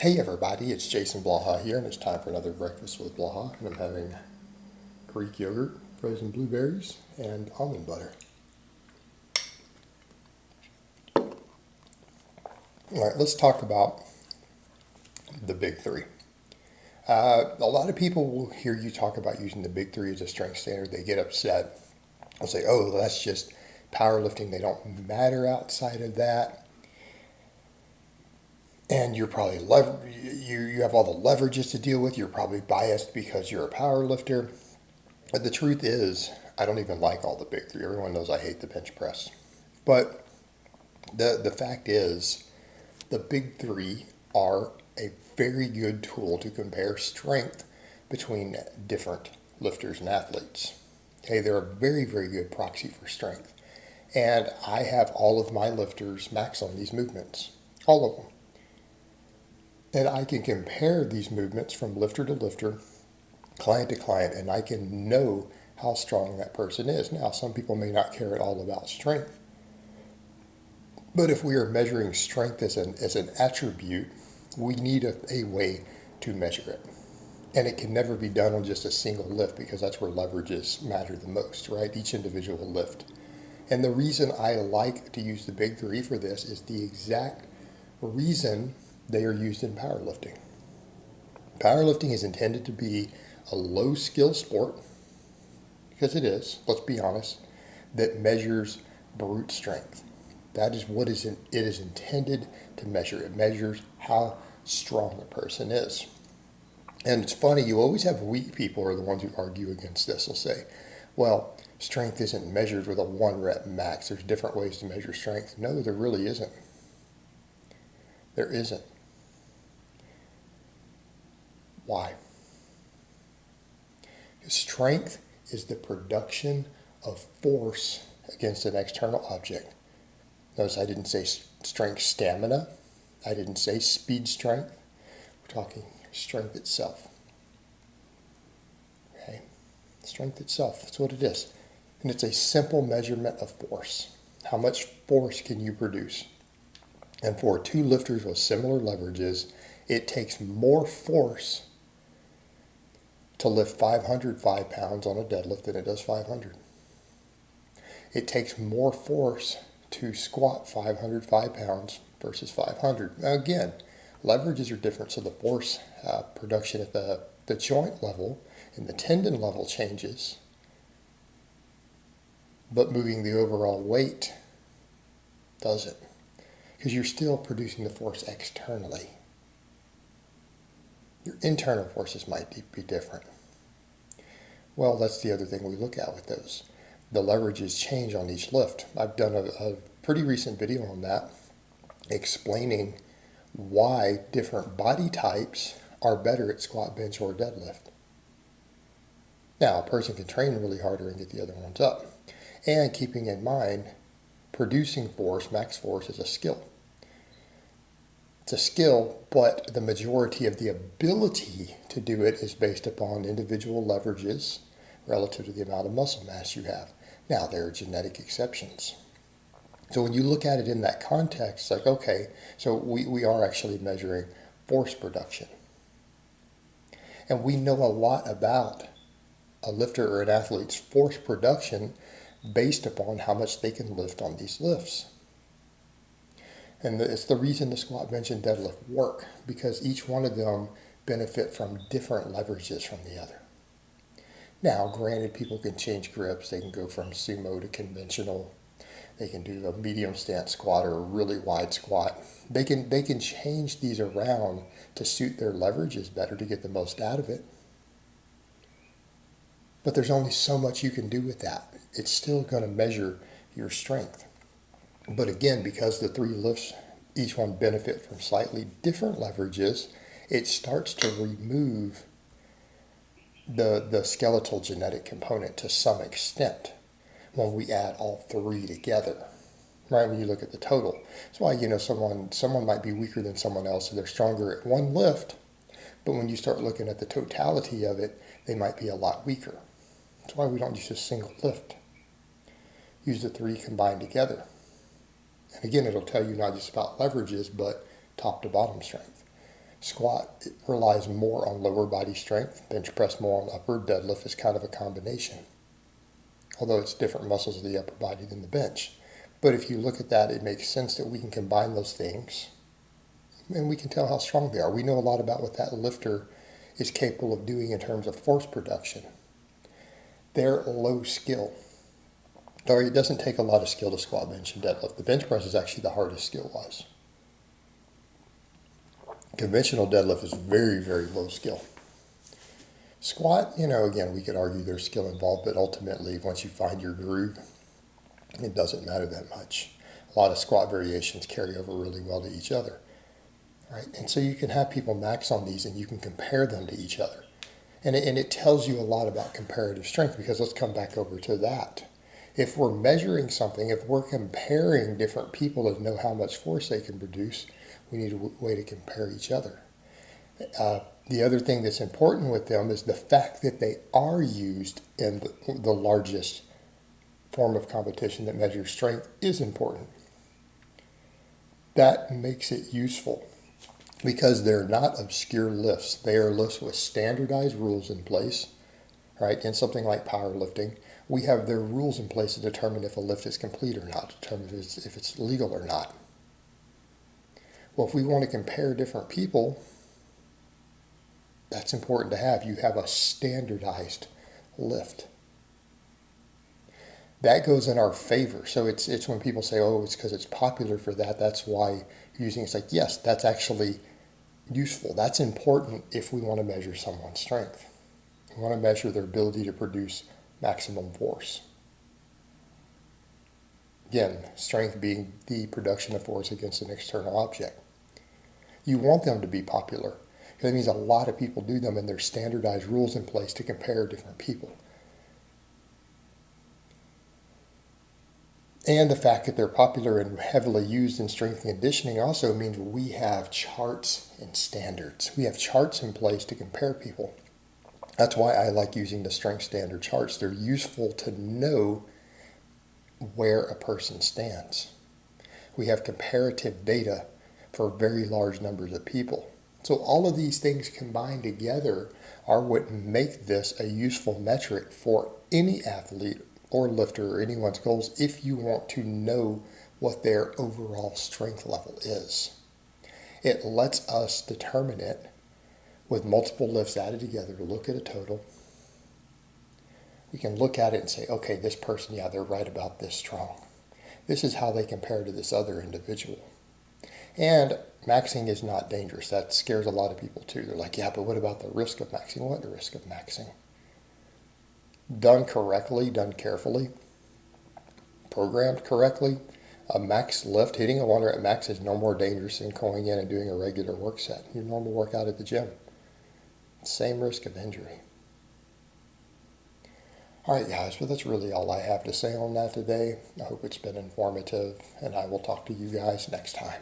Hey everybody, it's Jason Blaha here, and it's time for another breakfast with Blaha. And I'm having Greek yogurt, frozen blueberries, and almond butter. All right, let's talk about the big three. A lot of people will hear you talk about using the big three as a strength standard. They get upset. They'll say, "Oh, that's just powerlifting. They don't matter outside of that." And you're probably you have all the leverages to deal with. You're probably biased because you're a power lifter. But the truth is, I don't even like all the big three. Everyone knows I hate the bench press. But the fact is, the big three are a very good tool to compare strength between different lifters and athletes. Okay, they're a very, very good proxy for strength. And I have all of my lifters max on these movements, all of them. And I can compare these movements from lifter to lifter, client to client, and I can know how strong that person is. Now, some people may not care at all about strength, but if we are measuring strength as an attribute, we need a way to measure it. And it can never be done on just a single lift because that's where leverages matter the most, right? Each individual lift. And the reason I like to use the big three for this is the exact reason they are used in powerlifting. Powerlifting is intended to be a low skill sport, because it is, let's be honest, that measures brute strength. That is what it is intended to measure. It measures how strong a person is. And it's funny, you always have weak people are the ones who argue against this. They'll say, well, strength isn't measured with a 1 rep max. There's different ways to measure strength. No, there really isn't. There isn't. Why? Because strength is the production of force against an external object. Notice I didn't say strength stamina. I didn't say speed strength. We're talking strength itself. Okay? Strength itself, that's what it is. And it's a simple measurement of force. How much force can you produce? And for two lifters with similar leverages, it takes more force to lift 505 pounds on a deadlift than it does 500. It takes more force to squat 505 pounds versus 500. Now again, leverages are different, so the force production at the joint level and the tendon level changes, but moving the overall weight doesn't, because you're still producing the force externally. Your internal forces might be different. Well, that's the other thing we look at with those. The leverages change on each lift. I've done a pretty recent video on that, explaining why different body types are better at squat, bench, or deadlift. Now, a person can train really harder and get the other ones up. And keeping in mind, producing force, max force, is a skill. It's a skill, but the majority of the ability to do it is based upon individual leverages relative to the amount of muscle mass you have. Now, there are genetic exceptions. So when you look at it in that context, it's like, okay, so we are actually measuring force production. And we know a lot about a lifter or an athlete's force production based upon how much they can lift on these lifts. And it's the reason the squat, bench, and deadlift work, because each one of them benefit from different leverages from the other. Now, granted, people can change grips. They can go from sumo to conventional. They can do a medium stance squat or a really wide squat. They can change these around to suit their leverages better to get the most out of it. But there's only so much you can do with that. It's still going to measure your strength. But again, because the three lifts, each one benefit from slightly different leverages, it starts to remove the skeletal genetic component to some extent when we add all three together, right? When you look at the total. That's why, someone might be weaker than someone else, so they're stronger at one lift, but when you start looking at the totality of it, they might be a lot weaker. That's why we don't use a single lift. Use the three combined together. And again, it'll tell you not just about leverages, but top to bottom strength. Squat it relies more on lower body strength, bench press more on upper, deadlift is kind of a combination. Although it's different muscles of the upper body than the bench. But if you look at that, it makes sense that we can combine those things and we can tell how strong they are. We know a lot about what that lifter is capable of doing in terms of force production. They're low skill. Sorry, it doesn't take a lot of skill to squat, bench, and deadlift. The bench press is actually the hardest skill-wise. Conventional deadlift is very, very low skill. Squat, again, we could argue there's skill involved, but ultimately, once you find your groove, it doesn't matter that much. A lot of squat variations carry over really well to each other. Right? And so you can have people max on these and you can compare them to each other. And it tells you a lot about comparative strength, because let's come back over to that. If we're measuring something, if we're comparing different people to know how much force they can produce, we need a way to compare each other. The other thing that's important with them is the fact that they are used in the largest form of competition that measures strength is important. That makes it useful because they're not obscure lifts. They are lifts with standardized rules in place, right? In something like powerlifting, we have their rules in place to determine if a lift is complete or not, determine if it's legal or not. Well, if we want to compare different people, that's important to have. You have a standardized lift. That goes in our favor. So it's when people say, oh, it's because it's popular for that, that's why using it's like, yes, that's actually useful. That's important if we want to measure someone's strength. We want to measure their ability to produce maximum force. Again, strength being the production of force against an external object. You want them to be popular. That means a lot of people do them and there's standardized rules in place to compare different people. And the fact that they're popular and heavily used in strength and conditioning also means we have charts and standards. We have charts in place to compare people. That's why I like using the strength standard charts. They're useful to know where a person stands. We have comparative data for very large numbers of people. So all of these things combined together are what make this a useful metric for any athlete or lifter or anyone's goals if you want to know what their overall strength level is. It lets us determine it with multiple lifts added together to look at a total. We can look at it and say, okay, this person, yeah, they're right about this strong. This is how they compare to this other individual. And maxing is not dangerous. That scares a lot of people too. They're like, yeah, but what about the risk of maxing? What the risk of maxing? Done correctly, done carefully, programmed correctly, a max lift, hitting a water at max is no more dangerous than going in and doing a regular work set, your normal workout at the gym. Same risk of injury. All right, guys, well, that's really all I have to say on that today. I hope it's been informative, and I will talk to you guys next time.